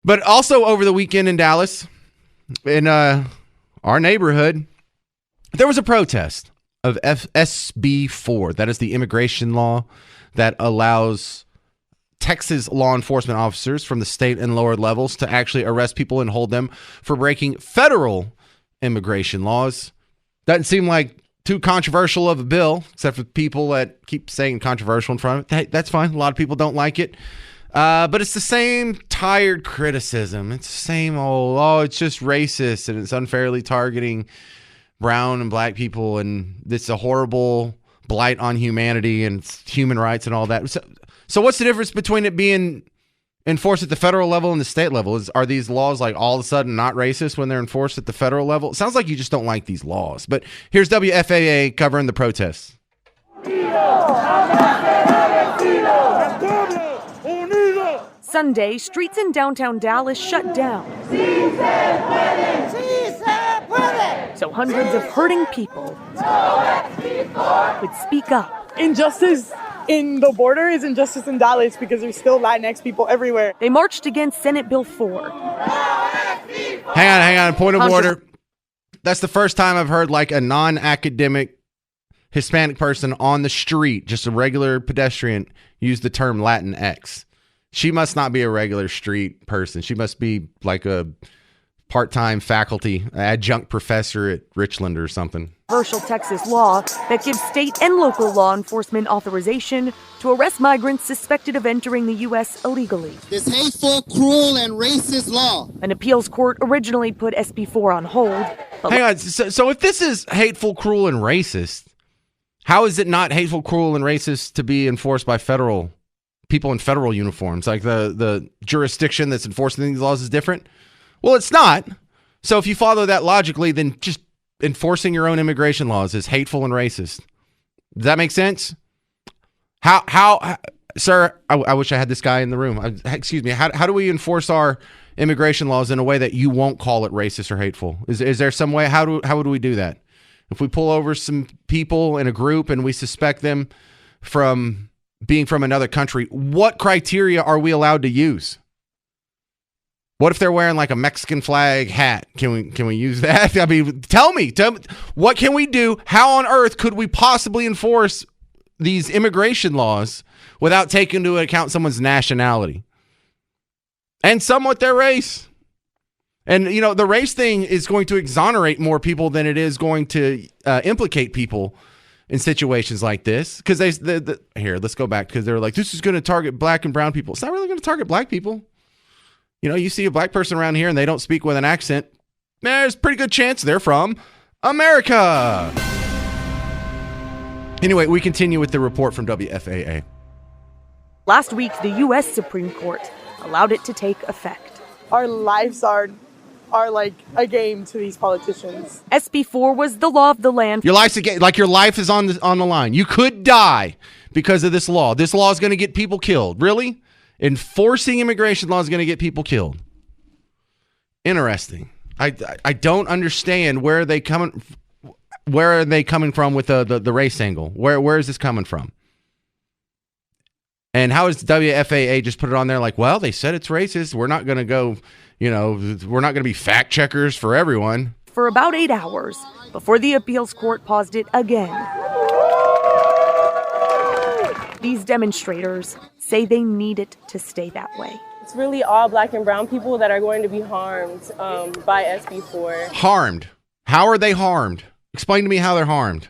But also over the weekend in Dallas, in our neighborhood, there was a protest of SB4. That is the immigration law that allows Texas law enforcement officers from the state and lower levels to actually arrest people and hold them for breaking federal immigration laws. Doesn't seem like too controversial of a bill, except for people that keep saying controversial in front of it. Hey, that's fine. A lot of people don't like it. But it's the same tired criticism. It's the same old, it's just racist and it's unfairly targeting brown and black people and it's a horrible blight on humanity and human rights and all that. So what's the difference between it being enforced at the federal level and the state level? Are these laws like all of a sudden not racist when they're enforced at the federal level? It sounds like you just don't like these laws. But here's WFAA covering the protests. Sunday, streets in downtown Dallas shut down. So hundreds of hurting people would speak up. Injustice in the border is injustice in Dallas because there's still Latinx people everywhere. They marched against Senate Bill 4. Hang on. Point of order. That's the first time I've heard like a non-academic Hispanic person on the street, just a regular pedestrian, use the term Latinx. She must not be a regular street person. She must be like a part-time faculty, adjunct professor at Richland or something. Controversial Texas law that gives state and local law enforcement authorization to arrest migrants suspected of entering the U.S. illegally. This hateful, cruel, and racist law. An appeals court originally put SB4 on hold. Hang on. So if this is hateful, cruel, and racist, how is it not hateful, cruel, and racist to be enforced by federal people in federal uniforms? Like the jurisdiction that's enforcing these laws is different? Well, it's not. So if you follow that logically, then just enforcing your own immigration laws is hateful and racist. Does that make sense? How sir, I wish I had this guy in the room. Excuse me. How do we enforce our immigration laws in a way that you won't call it racist or hateful? Is there some way? How would we do that? If we pull over some people in a group and we suspect them from being from another country, what criteria are we allowed to use? What if they're wearing like a Mexican flag hat? Can we use that? I mean, tell me, what can we do? How on earth could we possibly enforce these immigration laws without taking into account someone's nationality and somewhat their race? And, you know, the race thing is going to exonerate more people than it is going to implicate people in situations like this. Because here, let's go back, because they're like, this is going to target black and brown people. It's not really going to target black people. You know, you see a black person around here and they don't speak with an accent, there's a pretty good chance they're from America. Anyway, we continue with the report from WFAA. Last week, the U.S. Supreme Court allowed it to take effect. Our lives are like a game to these politicians. SB4 was the law of the land. Your life's a game, like your life is on the line. You could die because of this law. This law is going to get people killed. Really? Enforcing immigration law is going to get people killed. Interesting. I don't understand where are they coming from with the race angle. Where is this coming from? And how is WFAA just put it on there like, well, they said it's racist. We're not going to go, we're not going to be fact checkers for everyone. For about 8 hours before the appeals court paused it again. These demonstrators say they need it to stay that way. It's really all black and brown people that are going to be harmed by SB4. Harmed? How are they harmed? Explain to me how they're harmed.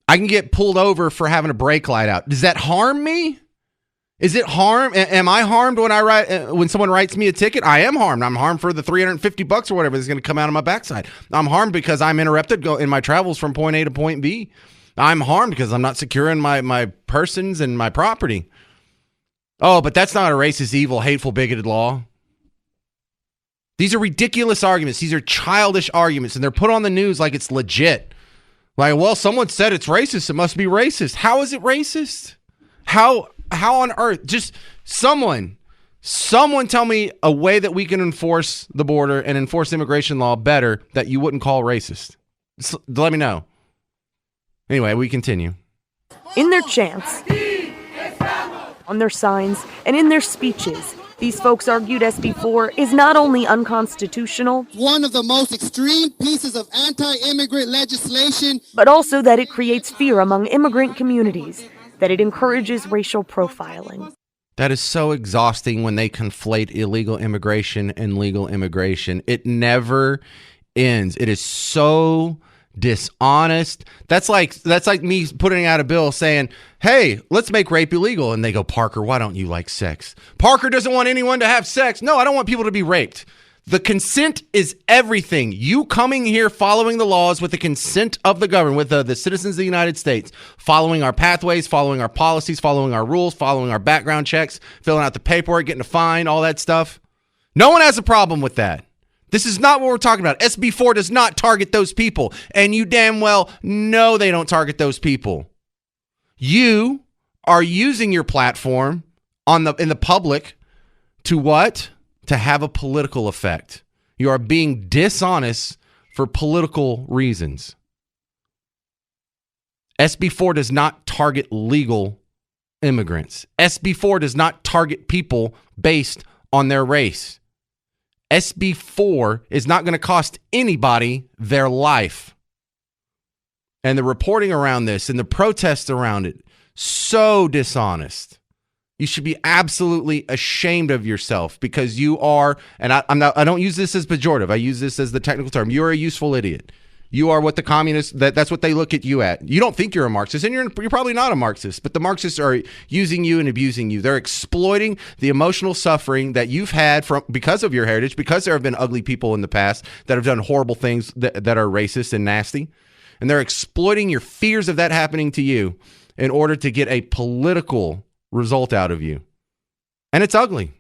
I can get pulled over for having a brake light out. Does that harm me? Is it harm? Am I harmed when someone writes me a ticket? I am harmed. I'm harmed for the $350 or whatever that's going to come out of my backside. I'm harmed because I'm interrupted in my travels from point A to point B. I'm harmed because I'm not securing my persons and my property. Oh, but that's not a racist, evil, hateful, bigoted law. These are ridiculous arguments. These are childish arguments, and they're put on the news like it's legit. Like, well, someone said it's racist. It must be racist. How is it racist? How on earth? Just someone tell me a way that we can enforce the border and enforce immigration law better that you wouldn't call racist. Let me know. Anyway, we continue. In their chants, on their signs, and in their speeches, These folks argued SB4 is not only unconstitutional, One of the most extreme pieces of anti-immigrant legislation. but also that it creates fear among immigrant communities, that it encourages racial profiling. That is so exhausting when they conflate illegal immigration and legal immigration. It never ends. It is so dishonest. That's like me putting out a bill saying, hey, let's make rape illegal. And they go, Parker, why don't you like sex? Parker doesn't want anyone to have sex. No, I don't want people to be raped. The consent is everything. You coming here following the laws with the consent of the government, with the citizens of the United States, following our pathways, following our policies, following our rules, following our background checks, filling out the paperwork, getting a fine, all that stuff. No one has a problem with that. This is not what we're talking about. SB4 does not target those people. And you damn well know they don't target those people. You are using your platform in the public to what? To have a political effect. You are being dishonest for political reasons. SB4 does not target legal immigrants. SB4 does not target people based on their race. SB4 is not going to cost anybody their life. And the reporting around this and the protests around it, so dishonest. You should be absolutely ashamed of yourself because you are, and I don't use this as pejorative. I use this as the technical term. You're a useful idiot. You are what the communists, that's what they look at you at. You don't think you're a Marxist, and you're probably not a Marxist, but the Marxists are using you and abusing you. They're exploiting the emotional suffering that you've had because of your heritage, because there have been ugly people in the past that have done horrible things that are racist and nasty. And they're exploiting your fears of that happening to you in order to get a political result out of you. And it's ugly.